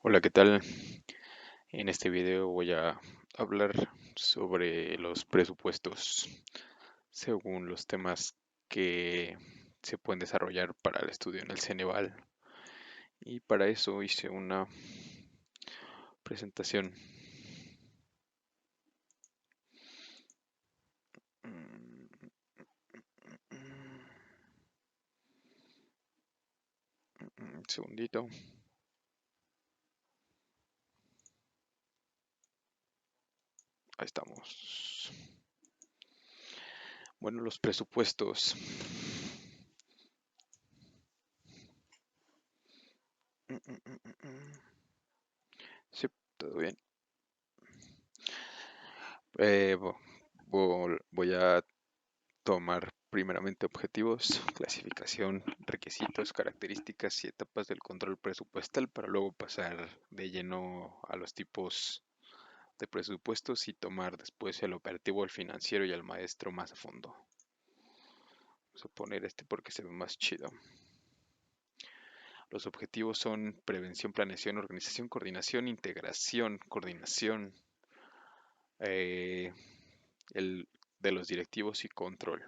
Hola, ¿qué tal? En este video voy a hablar sobre los presupuestos según los temas que se pueden desarrollar para el estudio en el Ceneval. Y para eso hice una presentación. Mm, Un segundito. Ahí estamos. Bueno, los presupuestos. Sí, todo bien. Eh, vo- Voy a tomar primeramente objetivos, clasificación, requisitos, características y etapas del control presupuestal para luego pasar de lleno a los tipos de presupuestos y tomar después el operativo, el financiero y el maestro más a fondo. Vamos a poner este porque se ve más chido. Los objetivos son prevención, planeación, organización, coordinación, eh, el de los directivos y control.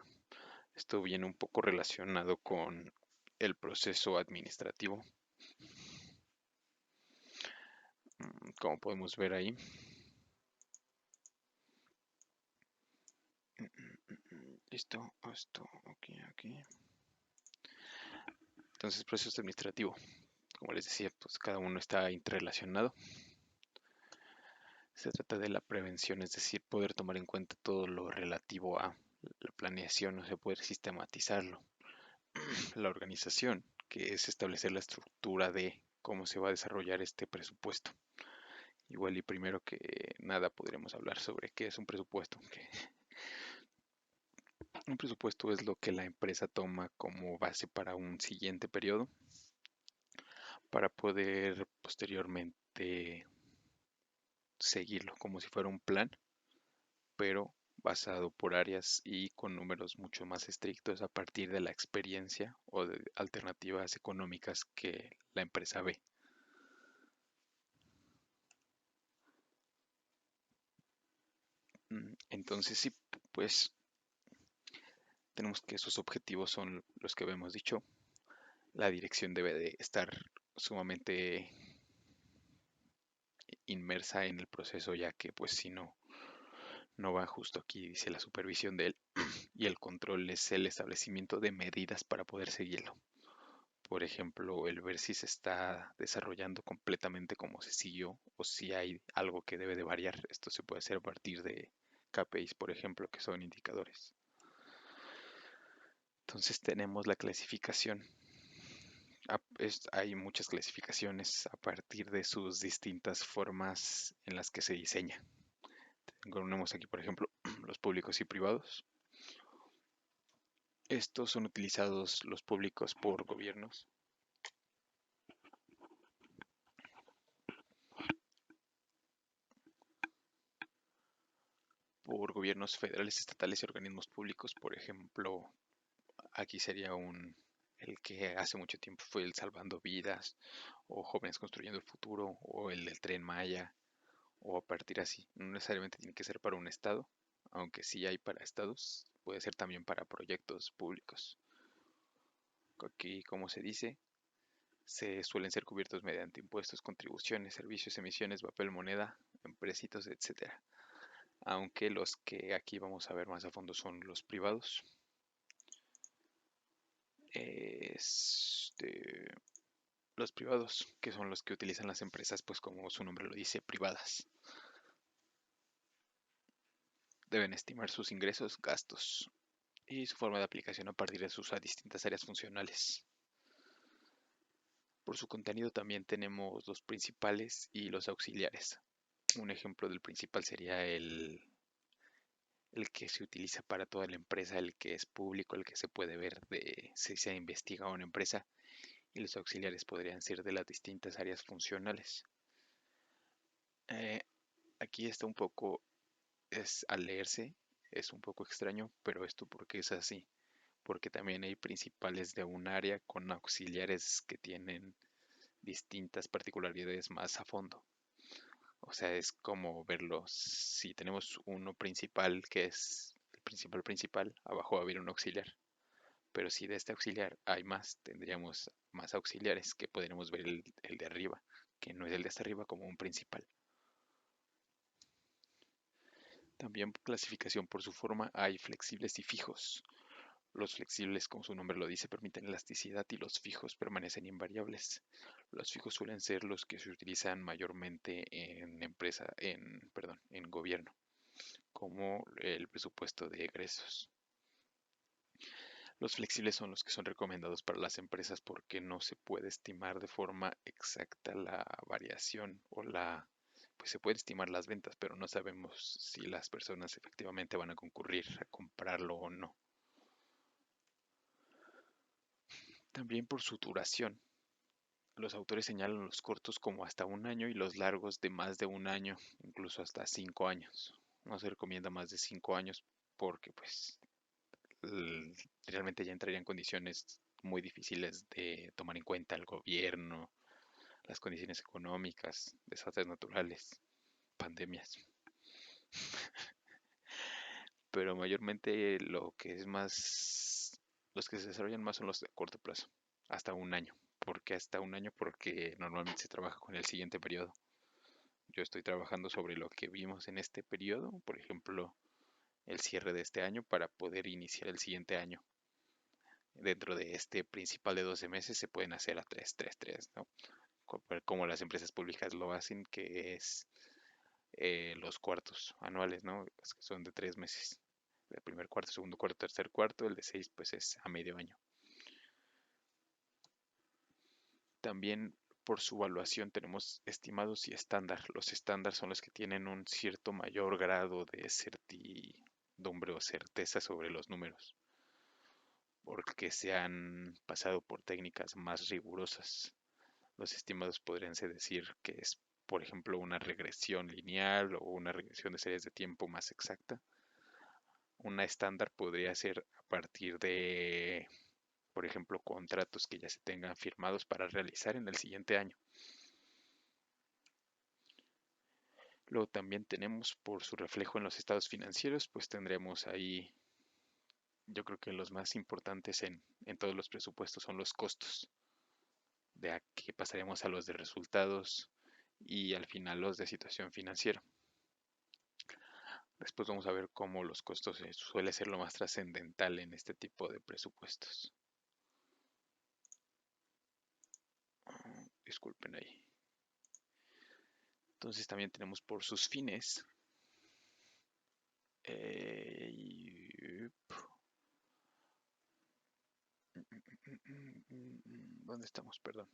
Esto viene un poco relacionado con el proceso administrativo, como podemos ver ahí. Listo, esto, aquí. Entonces, proceso administrativo. Como les decía, pues cada uno está interrelacionado. Se trata de la prevención, es decir, poder tomar en cuenta todo lo relativo a la planeación, o sea, poder sistematizarlo. La organización, que es establecer la estructura de cómo se va a desarrollar este presupuesto. Igual y primero que nada podremos hablar sobre qué es un presupuesto. Un presupuesto es lo que la empresa toma como base para un siguiente periodo para poder posteriormente seguirlo como si fuera un plan, pero basado por áreas y con números mucho más estrictos a partir de la experiencia o de alternativas económicas que la empresa ve. Entonces sí, pues tenemos que esos objetivos son los que habíamos dicho. La dirección debe de estar sumamente inmersa en el proceso, ya que pues si no, no va justo aquí, dice la supervisión de él, y el control es el establecimiento de medidas para poder seguirlo. Por ejemplo, el ver si se está desarrollando completamente como se siguió o si hay algo que debe de variar. Esto se puede hacer a partir de KPIs, por ejemplo, que son indicadores. Entonces tenemos la clasificación. Hay muchas clasificaciones a partir de sus distintas formas en las que se diseña. Tenemos aquí, por ejemplo, los públicos y privados. Estos son utilizados los públicos por gobiernos federales, estatales y organismos públicos. Por ejemplo, aquí sería el que hace mucho tiempo fue el Salvando Vidas, o Jóvenes Construyendo el Futuro, o el del Tren Maya, o a partir así. No necesariamente tiene que ser para un estado, aunque sí hay para estados, puede ser también para proyectos públicos. Aquí, como se dice, se suelen ser cubiertos mediante impuestos, contribuciones, servicios, emisiones, papel moneda, empresitos, etcétera. Aunque los que aquí vamos a ver más a fondo son los privados. Este, los privados, que son los que utilizan las empresas, pues como su nombre lo dice, privadas. Deben estimar sus ingresos, gastos y su forma de aplicación a partir de sus distintas áreas funcionales. Por su contenido también tenemos los principales y los auxiliares. Un ejemplo del principal sería el que se utiliza para toda la empresa, el que es público, el que se puede ver de si se investiga una empresa, y los auxiliares podrían ser de las distintas áreas funcionales. Eh, Aquí está un poco, al leerse, es un poco extraño, pero esto porque es así, porque también hay principales de un área con auxiliares que tienen distintas particularidades más a fondo. O sea, es como verlo. Si tenemos uno principal que es el principal, abajo va a haber un auxiliar. Pero si de este auxiliar hay más, tendríamos más auxiliares que podremos ver el de arriba, que no es el de hasta arriba como un principal. También clasificación por su forma hay flexibles y fijos. Los flexibles, como su nombre lo dice, permiten elasticidad y los fijos permanecen invariables. Los fijos suelen ser los que se utilizan mayormente en gobierno, como el presupuesto de egresos. Los flexibles son los que son recomendados para las empresas porque no se puede estimar de forma exacta la variación pues se puede estimar las ventas, pero no sabemos si las personas efectivamente van a concurrir a comprarlo o no. También por su duración. Los autores señalan los cortos como hasta un año y los largos de más de un año, incluso hasta 5 años. No se recomienda más de 5 años porque pues realmente ya entrarían condiciones muy difíciles de tomar en cuenta el gobierno, las condiciones económicas, desastres naturales, pandemias. Pero mayormente los que se desarrollan más son los de corto plazo, hasta un año. ¿Por qué hasta un año? Porque normalmente se trabaja con el siguiente periodo. Yo estoy trabajando sobre lo que vimos en este periodo, por ejemplo, el cierre de este año para poder iniciar el siguiente año. Dentro de este principal de 12 meses se pueden hacer a 3 3 3, ¿no? Como las empresas públicas lo hacen, que es los cuartos anuales, ¿no? Los que son de 3 meses. El primer cuarto, segundo cuarto, tercer cuarto, el de 6 pues es a medio año. También por su evaluación tenemos estimados y estándar. Los estándar son los que tienen un cierto mayor grado de certidumbre o certeza sobre los números, porque se han pasado por técnicas más rigurosas. Los estimados podrían decir que es, por ejemplo, una regresión lineal o una regresión de series de tiempo más exacta. Una estándar podría ser a partir de, por ejemplo, contratos que ya se tengan firmados para realizar en el siguiente año. Luego también tenemos por su reflejo en los estados financieros, pues tendremos ahí, yo creo que los más importantes en todos los presupuestos son los costos. De aquí pasaremos a los de resultados y al final los de situación financiera. Después vamos a ver cómo los costos suele ser lo más trascendental en este tipo de presupuestos. Disculpen ahí. Entonces también tenemos por sus fines. ¿Dónde estamos? Perdón.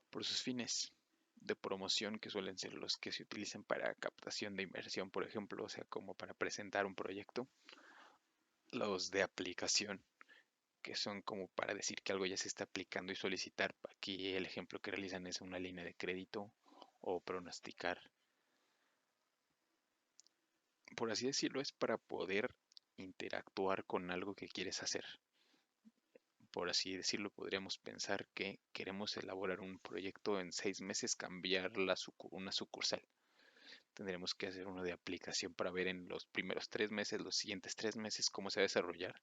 Por sus fines de promoción que suelen ser los que se utilizan para captación de inversión, por ejemplo, o sea, como para presentar un proyecto. Los de aplicación, que son como para decir que algo ya se está aplicando y solicitar. Aquí el ejemplo que realizan es una línea de crédito o pronosticar. Por así decirlo, es para poder interactuar con algo que quieres hacer. Por así decirlo, podríamos pensar que queremos elaborar un proyecto en 6 meses, cambiar una sucursal. Tendremos que hacer uno de aplicación para ver en los primeros 3 meses, los siguientes 3 meses, cómo se va a desarrollar,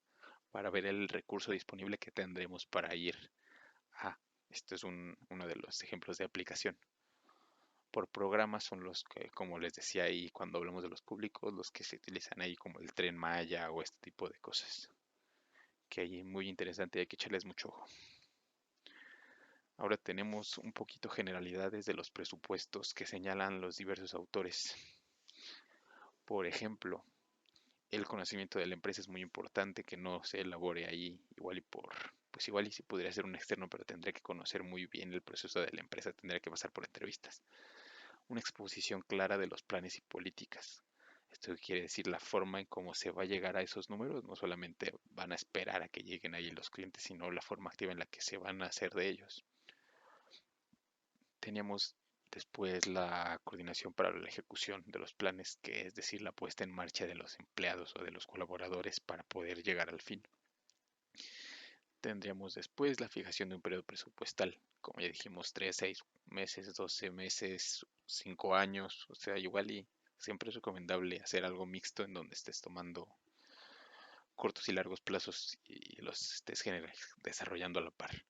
para ver el recurso disponible que tendremos para ir a. Esto es uno de los ejemplos de aplicación. Por programas son los que, como les decía ahí cuando hablamos de los públicos, los que se utilizan ahí como el Tren Maya o este tipo de cosas. Que ahí es muy interesante y hay que echarles mucho ojo. Ahora tenemos un poquito generalidades de los presupuestos que señalan los diversos autores. Por ejemplo, el conocimiento de la empresa es muy importante, que no se elabore ahí pues igual y si podría ser un externo, pero tendría que conocer muy bien el proceso de la empresa, tendría que pasar por entrevistas. Una exposición clara de los planes y políticas. Esto quiere decir la forma en cómo se va a llegar a esos números, no solamente van a esperar a que lleguen ahí los clientes, sino la forma activa en la que se van a hacer de ellos. Teníamos después la coordinación para la ejecución de los planes, que es decir, la puesta en marcha de los empleados o de los colaboradores para poder llegar al fin. Tendríamos después la fijación de un periodo presupuestal, como ya dijimos, 3, 6 meses, 12 meses, 5 años, o sea, igual y siempre es recomendable hacer algo mixto en donde estés tomando cortos y largos plazos y los estés desarrollando a la par.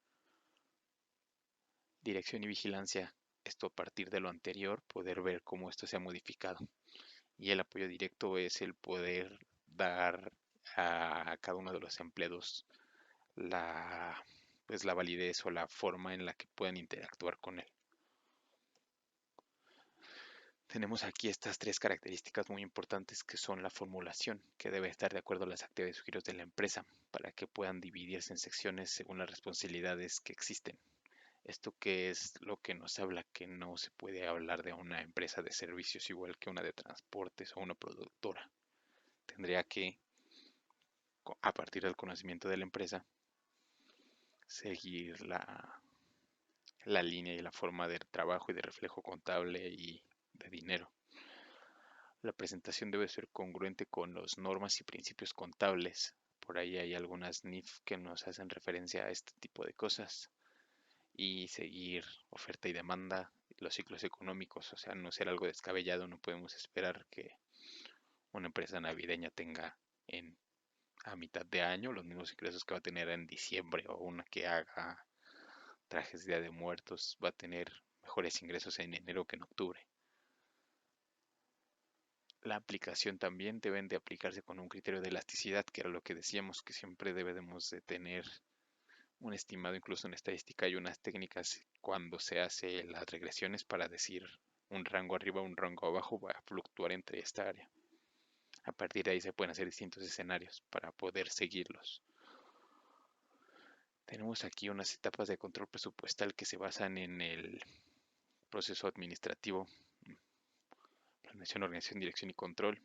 Dirección y vigilancia, esto a partir de lo anterior, poder ver cómo esto se ha modificado. Y el apoyo directo es el poder dar a cada uno de los empleados la, pues la validez o la forma en la que puedan interactuar con él. Tenemos aquí estas tres características muy importantes que son la formulación, que debe estar de acuerdo a las actividades o giros de la empresa para que puedan dividirse en secciones según las responsabilidades que existen. Esto que es lo que nos habla que no se puede hablar de una empresa de servicios igual que una de transportes o una productora. Tendría que, a partir del conocimiento de la empresa, seguir la línea y la forma de trabajo y de reflejo contable y de dinero. La presentación debe ser congruente con las normas y principios contables. Por ahí hay algunas NIF que nos hacen referencia a este tipo de cosas. Y seguir oferta y demanda, los ciclos económicos, o sea, no ser algo descabellado, no podemos esperar que una empresa navideña tenga en a mitad de año los mismos ingresos que va a tener en diciembre, o una que haga trajes de Día de Muertos va a tener mejores ingresos en enero que en octubre. La aplicación también deben de aplicarse con un criterio de elasticidad, que era lo que decíamos, que siempre debemos de tener un estimado. Incluso en estadística hay unas técnicas cuando se hace las regresiones para decir un rango arriba, un rango abajo, va a fluctuar entre esta área. A partir de ahí se pueden hacer distintos escenarios para poder seguirlos. Tenemos aquí unas etapas de control presupuestal que se basan en el proceso administrativo, planeación, organización, dirección y control.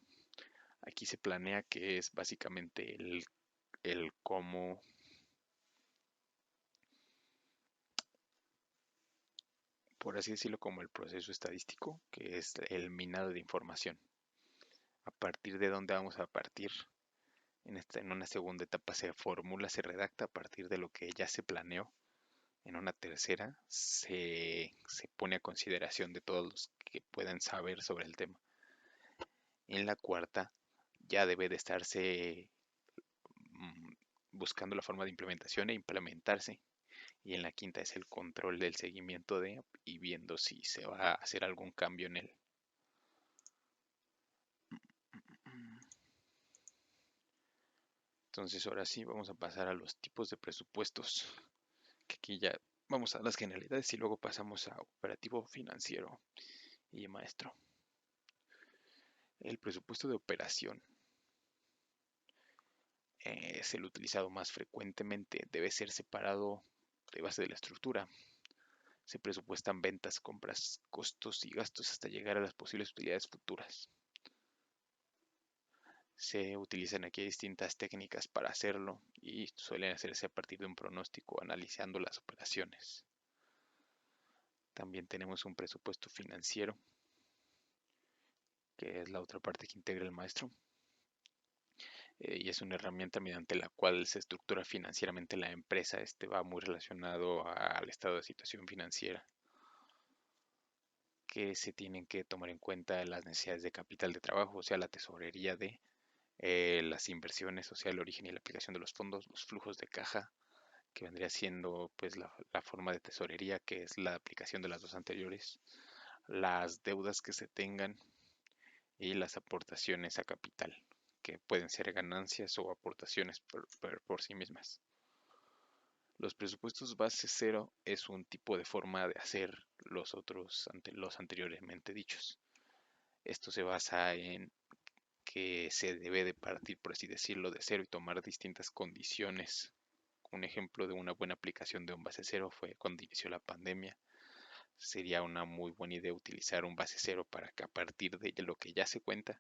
Aquí se planea, que es básicamente el cómo, por así decirlo, como el proceso estadístico, que es el minado de información. A partir de dónde vamos a partir. En una segunda etapa se formula, se redacta a partir de lo que ya se planeó. En una tercera se pone a consideración de todos los que puedan saber sobre el tema. En la cuarta ya debe de estarse buscando la forma de implementación e implementarse. Y en la quinta es el control del seguimiento de y viendo si se va a hacer algún cambio en él. Entonces ahora sí vamos a pasar a los tipos de presupuestos, que aquí ya vamos a las generalidades y luego pasamos a operativo, financiero y maestro. El presupuesto de operación es el utilizado más frecuentemente. Debe ser separado de base de la estructura. Se presupuestan ventas, compras, costos y gastos hasta llegar a las posibles utilidades futuras. Se utilizan aquí distintas técnicas para hacerlo y suelen hacerse a partir de un pronóstico analizando las operaciones. También tenemos un presupuesto financiero, que es la otra parte que integra el maestro, y es una herramienta mediante la cual se estructura financieramente la empresa. Este va muy relacionado al estado de situación financiera, que se tienen que tomar en cuenta las necesidades de capital de trabajo, o sea, la tesorería de las inversiones, o sea, el origen y la aplicación de los fondos, los flujos de caja, que vendría siendo pues la forma de tesorería, que es la aplicación de las dos anteriores, las deudas que se tengan y las aportaciones a capital, que pueden ser ganancias o aportaciones por sí mismas. Los presupuestos base cero es un tipo de forma de hacer los los anteriormente dichos. Esto se basa en que se debe de partir, por así decirlo, de cero y tomar distintas condiciones. Un ejemplo de una buena aplicación de un base cero fue cuando inició la pandemia. Sería una muy buena idea utilizar un base cero para que a partir de lo que ya se cuenta,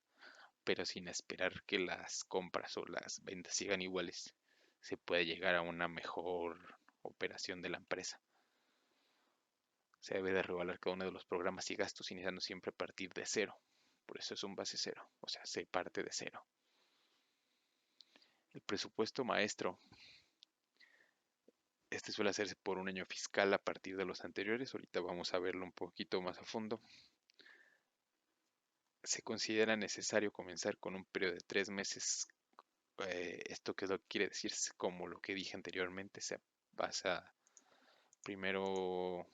pero sin esperar que las compras o las ventas sigan iguales, se puede llegar a una mejor operación de la empresa. Se debe de revaluar cada uno de los programas y gastos iniciando siempre a partir de cero. Por eso es un base cero, o sea, se parte de cero. El presupuesto maestro Este suele hacerse por un año fiscal a partir de los anteriores. Ahorita vamos a verlo un poquito más a fondo. Se considera necesario comenzar con un periodo de 3 meses. Esto que es lo que quiere decir, como lo que dije anteriormente, se basa primero,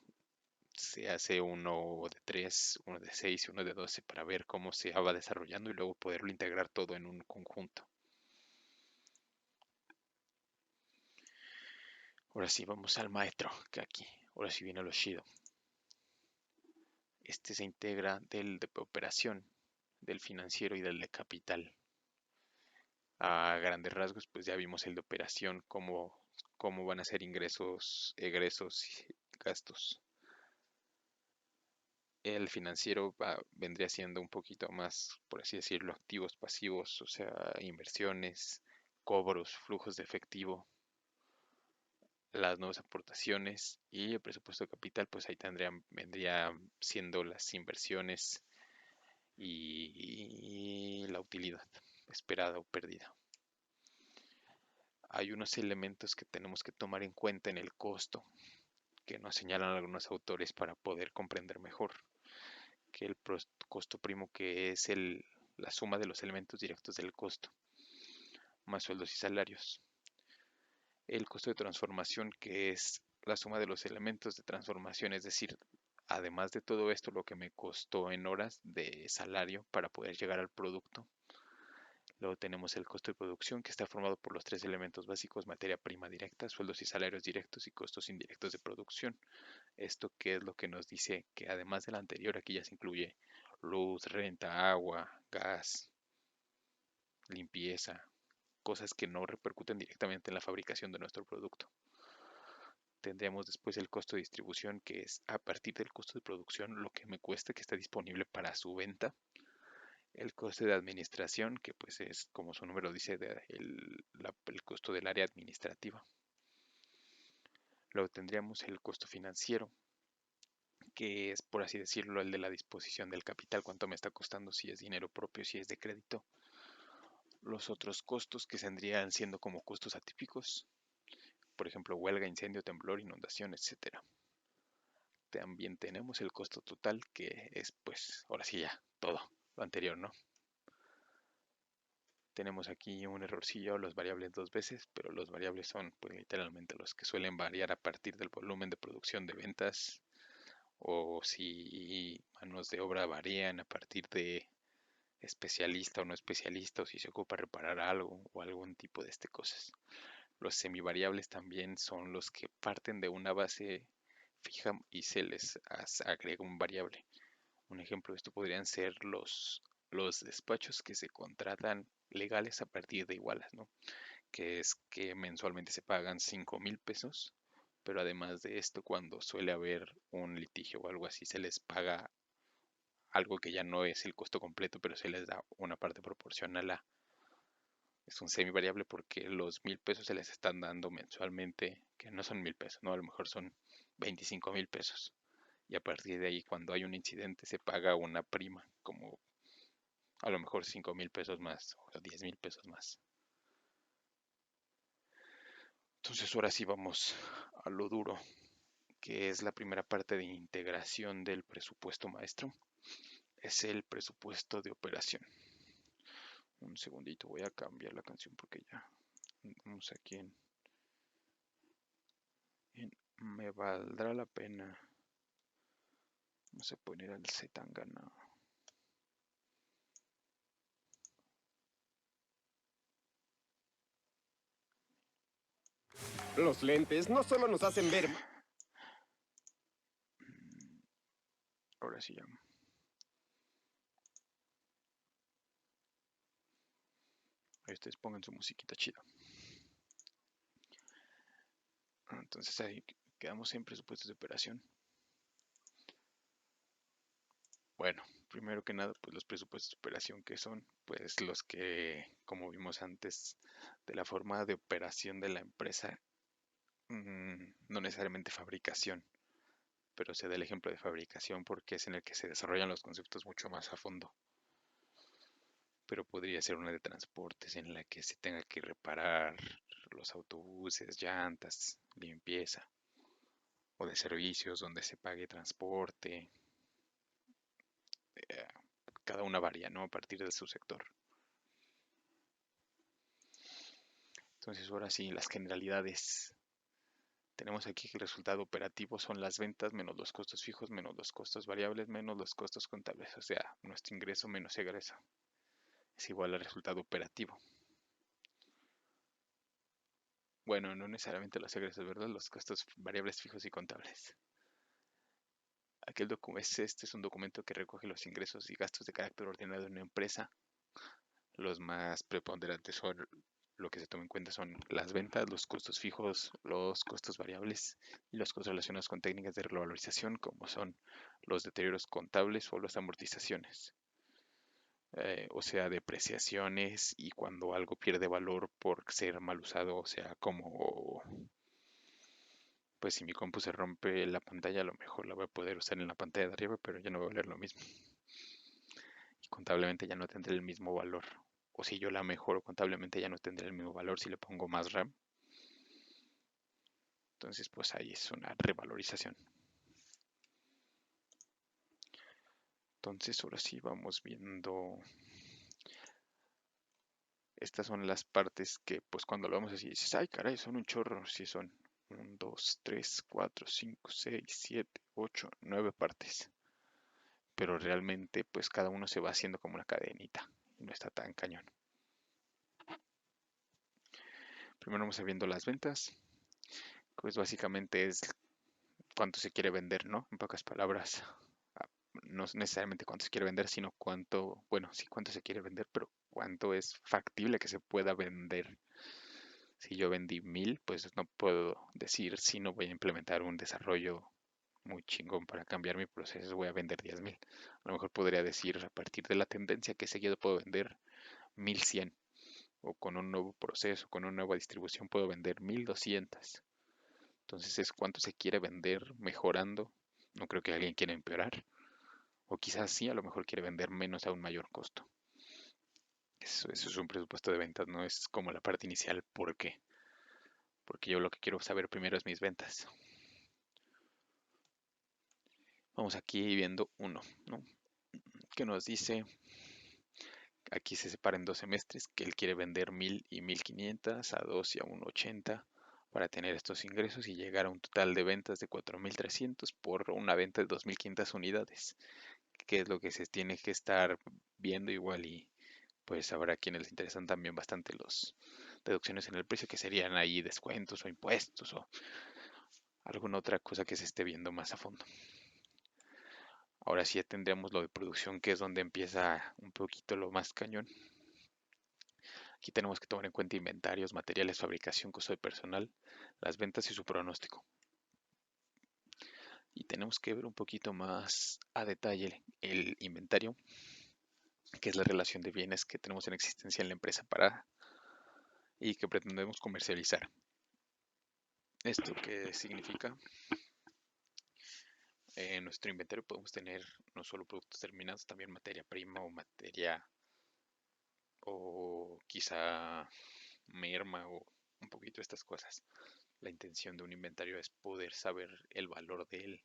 se hace uno de 3, uno de 6 y uno de 12 para ver cómo se va desarrollando y luego poderlo integrar todo en un conjunto. Ahora sí, vamos al maestro, que aquí, ahora sí viene lo chido. Este se integra del de operación, del financiero y del de capital. A grandes rasgos, pues ya vimos el de operación, cómo van a ser ingresos, egresos y gastos. El financiero vendría siendo un poquito más, por así decirlo, activos, pasivos, o sea, inversiones, cobros, flujos de efectivo, las nuevas aportaciones y el presupuesto de capital, pues ahí vendría siendo las inversiones y la utilidad esperada o perdida. Hay unos elementos que tenemos que tomar en cuenta en el costo, que nos señalan algunos autores para poder comprender mejor, que el costo primo, que es la suma de los elementos directos del costo, más sueldos y salarios. El costo de transformación, que es la suma de los elementos de transformación, es decir, además de todo esto, lo que me costó en horas de salario para poder llegar al producto. Luego tenemos el costo de producción, que está formado por los 3 elementos básicos: materia prima directa, sueldos y salarios directos y costos indirectos de producción. Esto que es lo que nos dice que además del anterior, aquí ya se incluye luz, renta, agua, gas, limpieza, cosas que no repercuten directamente en la fabricación de nuestro producto. Tendríamos después el costo de distribución, que es a partir del costo de producción lo que me cuesta que esté disponible para su venta. El coste de administración, que pues es, como su número dice, el costo del área administrativa. Luego tendríamos el costo financiero, que es, por así decirlo, el de la disposición del capital, cuánto me está costando, si es dinero propio, si es de crédito. Los otros costos, que vendrían siendo como costos atípicos, por ejemplo, huelga, incendio, temblor, inundación, etcétera. También tenemos el costo total, que es, pues, ahora sí ya, todo lo anterior, ¿no? Tenemos aquí un errorcillo, los variables 2 veces, pero los variables son, pues, literalmente los que suelen variar a partir del volumen de producción de ventas, o si manos de obra varían a partir de especialista o no especialista, o si se ocupa reparar algo o algún tipo de cosas. Los semivariables también son los que parten de una base fija y se les agrega un variable. Un ejemplo de esto podrían ser los despachos que se contratan legales a partir de igualas, ¿no? Que es que mensualmente se pagan 5,000 pesos, pero además de esto, cuando suele haber un litigio o algo así, se les paga algo que ya no es el costo completo, pero se les da una parte proporcional a. Es un semivariable porque los 1,000 pesos se les están dando mensualmente, que no son 1,000 pesos, ¿no? A lo mejor son 25,000 pesos. Y a partir de ahí, cuando hay un incidente, se paga una prima, como a lo mejor 5,000 pesos más o 10,000 pesos más. Entonces ahora sí vamos a lo duro, que es la primera parte de integración del presupuesto maestro. Es el presupuesto de operación. Un segundito, voy a cambiar la canción porque ya estamos aquí en Me valdrá la pena. Vamos a poner al Zetangana. Los lentes no solo nos hacen ver. Ahora sí ya. Ustedes pongan su musiquita chida. Entonces ahí quedamos en presupuestos de operación. Bueno, primero que nada, pues los presupuestos de operación, que son, pues los que, como vimos antes, de la forma de operación de la empresa, no necesariamente fabricación, pero se da el ejemplo de fabricación porque es en el que se desarrollan los conceptos mucho más a fondo. Pero podría ser una de transportes en la que se tenga que reparar los autobuses, llantas, limpieza, o de servicios donde se pague transporte. eh, Cada una varía, ¿no? A partir de su sector. Entonces, ahora sí, las generalidades. Tenemos aquí que el resultado operativo son las ventas menos los costos fijos, menos los costos variables, menos los costos contables. O sea, nuestro ingreso menos egreso es igual al resultado operativo. Bueno, no necesariamente los egresos, ¿verdad? Los costos variables fijos y contables. Aquel documento, este es un documento que recoge los ingresos y gastos de carácter ordinario de una empresa. Los más preponderantes son, lo que se toma en cuenta son las ventas, los costos fijos, los costos variables y los costos relacionados con técnicas de revalorización, como son los deterioros contables o las amortizaciones. O sea, depreciaciones y cuando algo pierde valor por ser mal usado, o sea, como, pues si mi compu se rompe la pantalla, a lo mejor la voy a poder usar en la pantalla de arriba, pero ya no va a valer lo mismo. Y contablemente ya no tendré el mismo valor. O si yo la mejoro contablemente ya no tendré el mismo valor si le pongo más RAM. Entonces, pues ahí es una revalorización. Entonces, ahora sí vamos viendo. Estas son las partes que, pues cuando lo vamos así, dices, ay, caray, son un chorro. Sí, son 1, 2, 3, 4, 5, 6, 7, 8, 9 partes. Pero realmente, pues cada uno se va haciendo como una cadenita. No está tan cañón. Primero vamos a viendo las ventas. Pues básicamente es cuánto se quiere vender, ¿no? En pocas palabras, no necesariamente cuánto se quiere vender, sino cuánto, bueno, sí cuánto se quiere vender, pero cuánto es factible que se pueda vender. Si yo vendí 1000, pues no puedo decir si no voy a implementar un desarrollo muy chingón para cambiar mi proceso, voy a vender 10,000. A lo mejor podría decir a partir de la tendencia que he seguido puedo vender 1100 o con un nuevo proceso, con una nueva distribución puedo vender 1200. Entonces es cuánto se quiere vender mejorando. No creo que alguien quiera empeorar. O quizás sí, a lo mejor quiere vender menos a un mayor costo. Eso es un presupuesto de ventas, no es como la parte inicial. ¿Por qué? Porque yo lo que quiero saber primero es mis ventas. Vamos aquí viendo uno, ¿no? Que nos dice, aquí se separa en 2 semestres, que él quiere vender 1000 y 1500 a 2 y a 1,80 para tener estos ingresos y llegar a un total de ventas de 4300 por una venta de 2500 unidades, que es lo que se tiene que estar viendo igual y pues habrá quienes les interesan también bastante los deducciones en el precio, que serían ahí descuentos o impuestos o alguna otra cosa que se esté viendo más a fondo. Ahora sí ya tendremos lo de producción, que es donde empieza un poquito lo más cañón. Aquí tenemos que tomar en cuenta inventarios, materiales, fabricación, costo de personal, las ventas y su pronóstico. Y tenemos que ver un poquito más a detalle el inventario, que es la relación de bienes que tenemos en existencia en la empresa parada y que pretendemos comercializar. ¿Esto qué significa? En nuestro inventario podemos tener no solo productos terminados, también materia prima o materia o quizá merma o un poquito estas cosas. La intención de un inventario es poder saber el valor de él.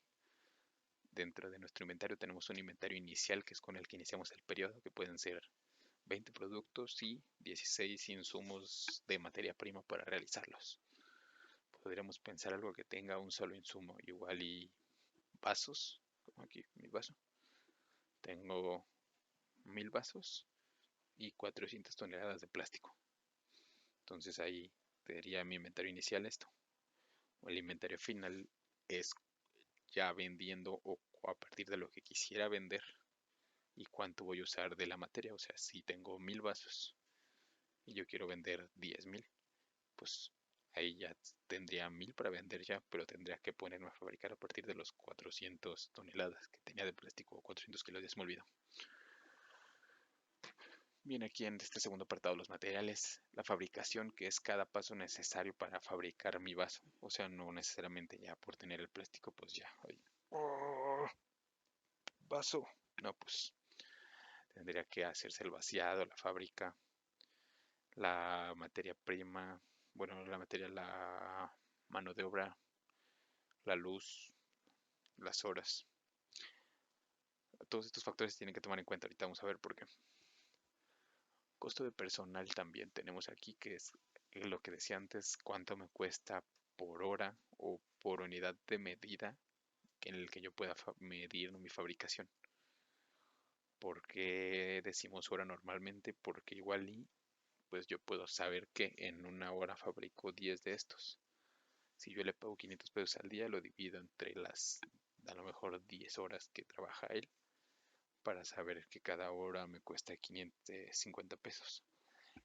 Dentro de nuestro inventario tenemos un inventario inicial que es con el que iniciamos el periodo, que pueden ser 20 productos y 16 insumos de materia prima para realizarlos. Podríamos pensar algo que tenga un solo insumo, igual y vasos, como aquí mi vaso. Tengo 1000 vasos y 400 toneladas de plástico. Entonces ahí sería mi inventario inicial esto. El inventario final es ya vendiendo o a partir de lo que quisiera vender y cuánto voy a usar de la materia. O sea, si tengo 1000 vasos y yo quiero vender 10,000, pues ahí ya tendría 1000 para vender ya, pero tendría que ponerme a fabricar a partir de los 400 toneladas que tenía de plástico o 400 kilos, ya se me olvidó. Viene aquí en este segundo apartado los materiales, la fabricación, que es cada paso necesario para fabricar mi vaso. O sea, no necesariamente ya por tener el plástico, pues ya. Oh, vaso. No, pues tendría que hacerse el vaciado, la fábrica, la materia prima, bueno, la materia, la mano de obra, la luz, las horas. Todos estos factores se tienen que tomar en cuenta. Ahorita vamos a ver por qué. Costo de personal también tenemos aquí, que es lo que decía antes, cuánto me cuesta por hora o por unidad de medida en el que yo pueda medir mi fabricación. ¿Por qué decimos hora normalmente? Porque igual y pues yo puedo saber que en una hora fabrico 10 de estos. Si yo le pago 500 pesos al día, lo divido entre las a lo mejor 10 horas que trabaja él para saber que cada hora me cuesta 550 pesos.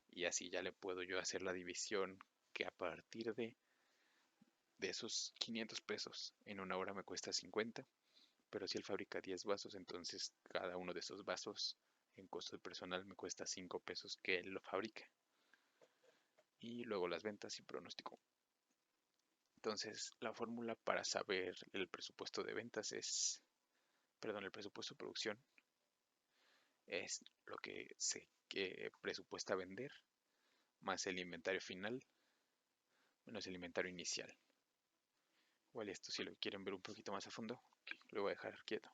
Y así ya le puedo yo hacer la división que a partir de esos 500 pesos en una hora me cuesta 50, pero si él fabrica 10 vasos, entonces cada uno de esos vasos en costo de personal me cuesta 5 pesos que él lo fabrique. Y luego las ventas y pronóstico. Entonces, la fórmula para saber el presupuesto de ventas es, perdón, el presupuesto de producción es lo que se presupuesta vender más el inventario final menos el inventario inicial. Igual esto si lo quieren ver un poquito más a fondo, lo voy a dejar quieto.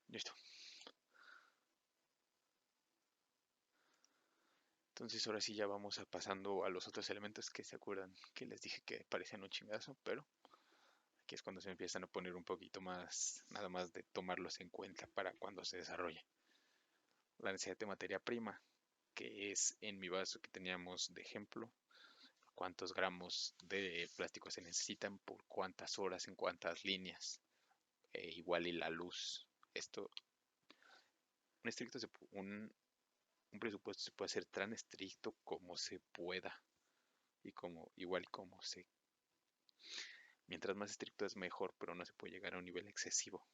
Listo. Entonces ahora sí ya vamos a pasando a los otros elementos que se acuerdan que les dije que parecían un chingazo, pero aquí es cuando se empiezan a poner un poquito más, nada más de tomarlos en cuenta para cuando se desarrolle. La necesidad de materia prima, que es en mi vaso que teníamos de ejemplo, cuántos gramos de plástico se necesitan, por cuántas horas, en cuántas líneas, igual y la luz. Esto, un, estricto, un presupuesto se puede hacer tan estricto como se pueda y como igual como se mientras más estricto es mejor, pero no se puede llegar a un nivel excesivo,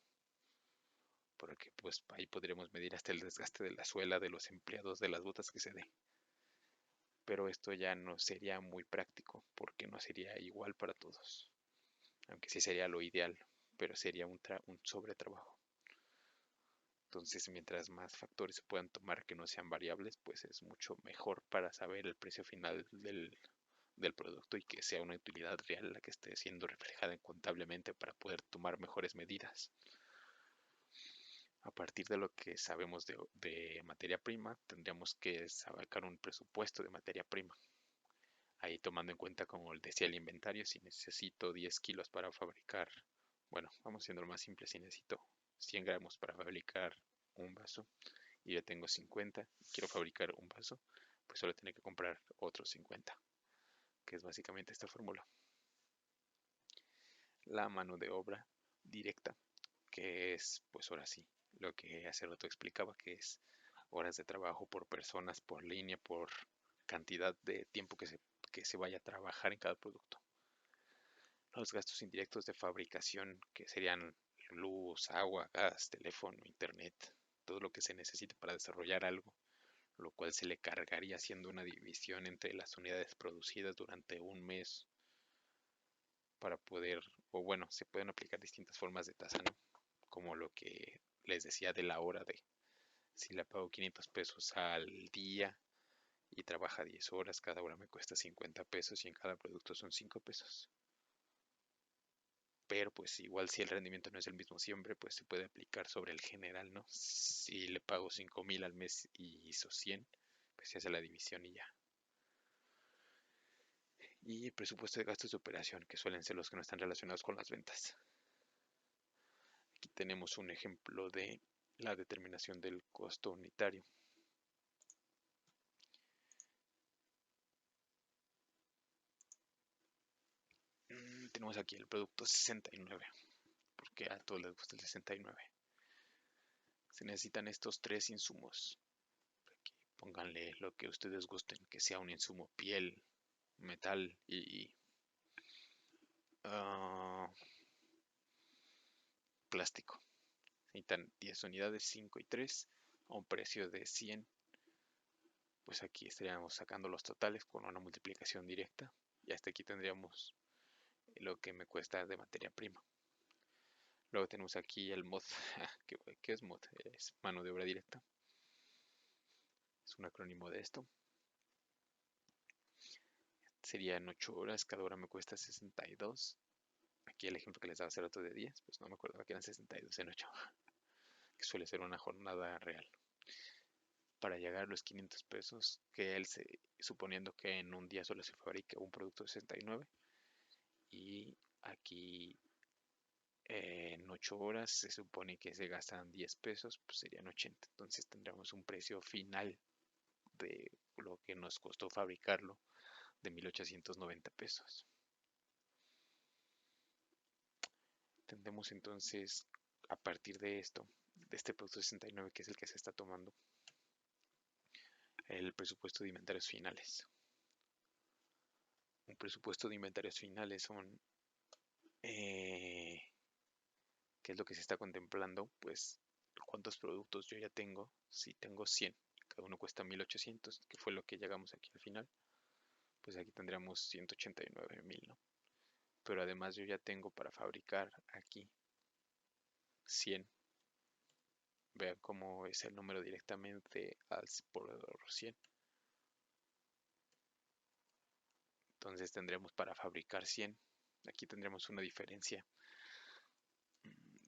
porque pues ahí podremos medir hasta el desgaste de la suela de los empleados de las botas que se dé. Pero esto ya no sería muy práctico, porque no sería igual para todos, aunque sí sería lo ideal, pero sería un sobretrabajo. Entonces, mientras más factores se puedan tomar que no sean variables, pues es mucho mejor para saber el precio final del producto y que sea una utilidad real la que esté siendo reflejada contablemente para poder tomar mejores medidas. A partir de lo que sabemos de materia prima, tendríamos que sacar un presupuesto de materia prima. Ahí tomando en cuenta, como decía, el inventario, si necesito 10 kilos para fabricar, bueno, vamos siendo lo más simple, si necesito 100 gramos para fabricar un vaso y yo tengo 50 y quiero fabricar un vaso, pues solo tengo que comprar otros 50, que es básicamente esta fórmula. La mano de obra directa, que es, pues ahora sí, lo que hace rato explicaba, que es horas de trabajo por personas, por línea, por cantidad de tiempo que se vaya a trabajar en cada producto. Los gastos indirectos de fabricación, que serían luz, agua, gas, teléfono, internet, todo lo que se necesite para desarrollar algo, lo cual se le cargaría haciendo una división entre las unidades producidas durante un mes para poder, o bueno, se pueden aplicar distintas formas de tasa, ¿no? Como lo que les decía de la hora de si le pago 500 pesos al día y trabaja 10 horas, cada hora me cuesta 50 pesos y en cada producto son 5 pesos. Pero pues igual si el rendimiento no es el mismo siempre, pues se puede aplicar sobre el general, ¿no? Si le pago 5,000 al mes y hizo 100, pues se hace la división y ya. Y presupuesto de gastos de operación, que suelen ser los que no están relacionados con las ventas. Aquí tenemos un ejemplo de la determinación del costo unitario. Tenemos aquí el producto 69, porque a todos les gusta el 69. Se necesitan estos tres insumos. Aquí pónganle lo que ustedes gusten, que sea un insumo piel, metal y plástico. Necesitan 10 unidades, 5 y 3, a un precio de 100. Pues aquí estaríamos sacando los totales con una multiplicación directa. Y hasta aquí tendríamos lo que me cuesta de materia prima. Luego tenemos aquí el mod. ¿Qué es mod? Es mano de obra directa. es un acrónimo de esto. Serían 8 horas, cada hora me cuesta 62. Aquí el ejemplo que les daba hace rato de 10, pues no me acordaba que eran 62 en 8, que suele ser una jornada real. Para llegar a los 500 pesos, que suponiendo que en un día solo se fabrica un producto de 69, y aquí en 8 horas se supone que se gastan 10 pesos, pues serían 80. Entonces tendríamos un precio final de lo que nos costó fabricarlo de 1890 pesos. Tendremos entonces, a partir de esto, de este producto 69, que es el que se está tomando, el presupuesto de inventarios finales. Un presupuesto de inventarios finales son, ¿qué es lo que se está contemplando? Pues cuántos productos yo ya tengo. Si tengo 100, cada uno cuesta 1800, que fue lo que llegamos aquí al final, pues aquí tendríamos 189,000, ¿no? Pero además yo ya tengo para fabricar aquí 100. Vean cómo es el número directamente por 100. Entonces tendremos para fabricar 100. Aquí tendremos una diferencia.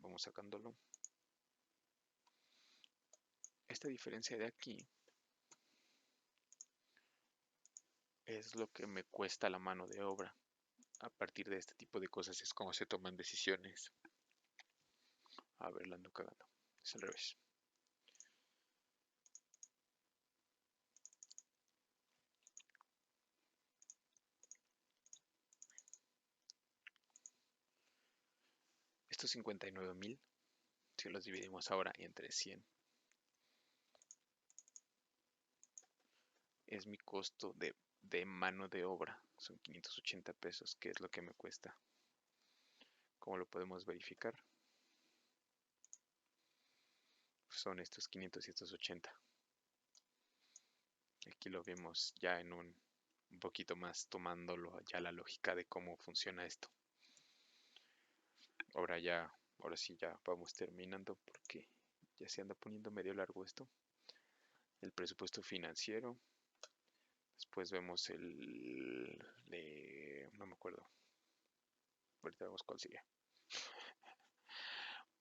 Vamos sacándolo. Esta diferencia de aquí es lo que me cuesta la mano de obra. A partir de este tipo de cosas es como se toman decisiones. A ver, la ando cagando. Es al revés. Estos 59,000, si los dividimos ahora entre 100, es mi costo de mano de obra. Son 580 pesos, que es lo que me cuesta. ¿Cómo lo podemos verificar? Son estos 500 y estos 80. Aquí lo vemos ya en un poquito más, tomándolo ya la lógica de cómo funciona esto. Ahora sí ya vamos terminando porque ya se anda poniendo medio largo esto. El presupuesto financiero. Después vemos no me acuerdo. Ahorita vemos cuál sigue.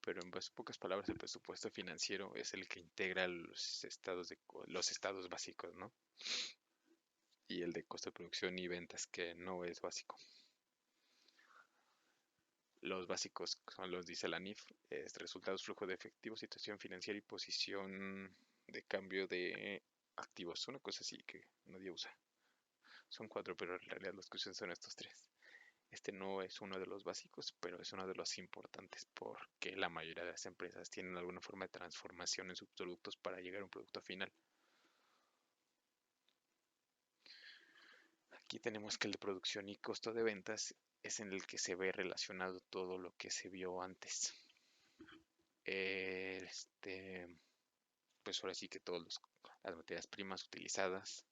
Pero en pocas palabras, el presupuesto financiero es el que integra los estados básicos, ¿no? Y el de costo de producción y ventas, que no es básico. Los básicos son los dice la NIF, es resultados, flujo de efectivo, situación financiera y posición de cambio de activos. Una cosa así que nadie usa. Son 4, pero en realidad los que usan son estos 3. Este no es uno de los básicos, pero es uno de los importantes porque la mayoría de las empresas tienen alguna forma de transformación en sus productos para llegar a un producto final. Aquí tenemos que el de producción y costo de ventas es en el que se ve relacionado todo lo que se vio antes. Pues ahora sí que todas las materias primas utilizadas,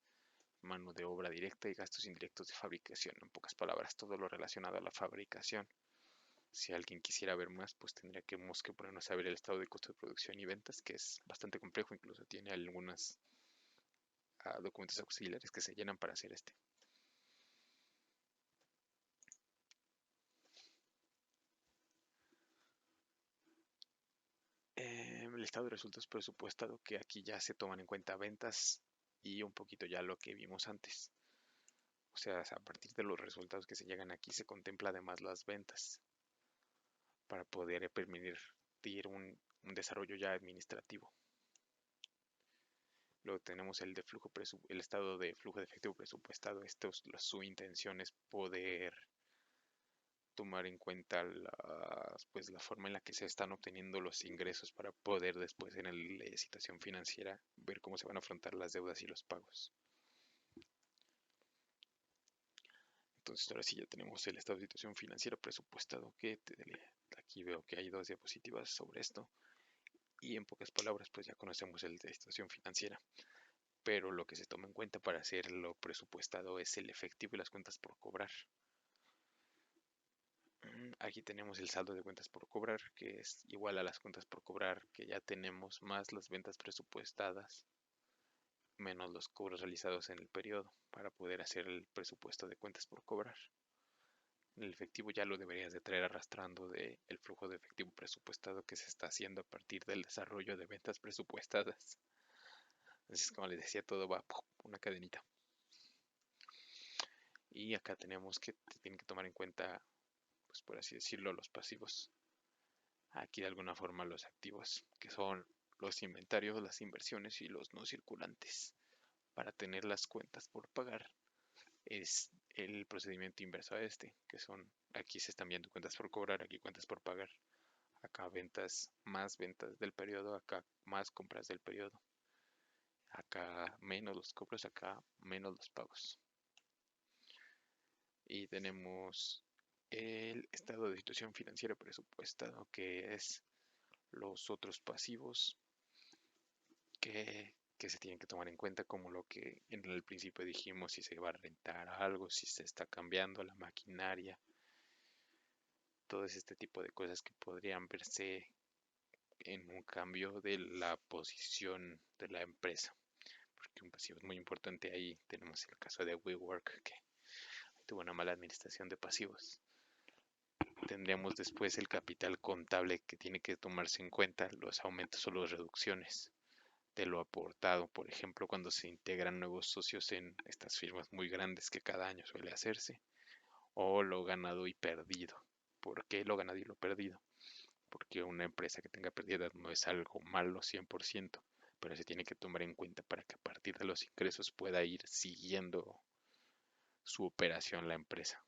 mano de obra directa y gastos indirectos de fabricación. En pocas palabras, todo lo relacionado a la fabricación. Si alguien quisiera ver más, pues tendríamos que ponernos a ver el estado de costo de producción y ventas, que es bastante complejo, incluso tiene algunos documentos auxiliares que se llenan para hacer este. El estado de resultados presupuestado, que aquí ya se toman en cuenta ventas y un poquito ya lo que vimos antes. O sea, a partir de los resultados que se llegan aquí se contempla además las ventas para poder permitir un desarrollo ya administrativo. Luego tenemos el estado de flujo de efectivo presupuestado. Su intención es poder tomar en cuenta pues, la forma en la que se están obteniendo los ingresos para poder después en la situación financiera ver cómo se van a afrontar las deudas y los pagos. Entonces ahora sí ya tenemos el estado de situación financiera presupuestado, que aquí veo que hay 2 diapositivas sobre esto. Y en pocas palabras pues ya conocemos el de situación financiera. Pero lo que se toma en cuenta para hacerlo presupuestado es el efectivo y las cuentas por cobrar. Aquí tenemos el saldo de cuentas por cobrar, que es igual a las cuentas por cobrar que ya tenemos más las ventas presupuestadas menos los cobros realizados en el periodo para poder hacer el presupuesto de cuentas por cobrar. El efectivo ya lo deberías de traer arrastrando del flujo de efectivo presupuestado que se está haciendo a partir del desarrollo de ventas presupuestadas. Entonces, como les decía, todo va una cadenita. Y acá tenemos que tienen que tomar en cuenta, pues por así decirlo, los pasivos. Aquí de alguna forma los activos, que son los inventarios, las inversiones y los no circulantes. Para tener las cuentas por pagar es el procedimiento inverso a este, que son, aquí se están viendo cuentas por cobrar, aquí cuentas por pagar. Acá ventas más ventas del periodo, acá más compras del periodo. Acá menos los cobros, acá menos los pagos. Y tenemos el estado de situación financiera presupuestado, que es los otros pasivos que se tienen que tomar en cuenta, como lo que en el principio dijimos, si se va a rentar algo, si se está cambiando la maquinaria, todo este tipo de cosas que podrían verse en un cambio de la posición de la empresa, porque un pasivo es muy importante. Ahí tenemos el caso de WeWork, que tuvo una mala administración de pasivos. Tendríamos después el capital contable, que tiene que tomarse en cuenta los aumentos o las reducciones de lo aportado, por ejemplo, cuando se integran nuevos socios en estas firmas muy grandes que cada año suele hacerse, o lo ganado y perdido. ¿Por qué lo ganado y lo perdido? Porque una empresa que tenga pérdidas no es algo malo 100%, pero se tiene que tomar en cuenta para que a partir de los ingresos pueda ir siguiendo su operación la empresa.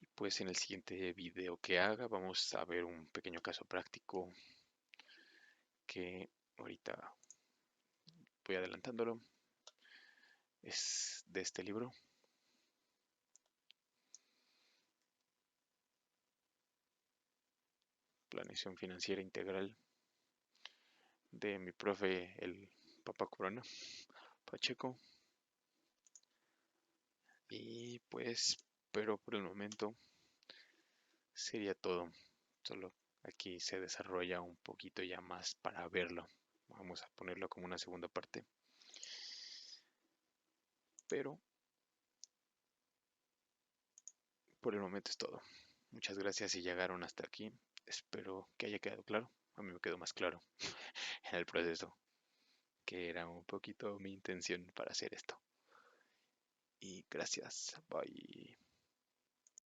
Y pues en el siguiente video que haga vamos a ver un pequeño caso práctico que ahorita voy adelantándolo. Es de este libro. Planeación financiera integral, de mi profe, el Papa Corona Pacheco. Y pues, pero por el momento sería todo. Solo aquí se desarrolla un poquito ya más para verlo. Vamos a ponerlo como una segunda parte. Pero por el momento es todo. Muchas gracias si llegaron hasta aquí. Espero que haya quedado claro. A mí me quedó más claro en el proceso, que era un poquito mi intención para hacer esto. Y gracias. Bye.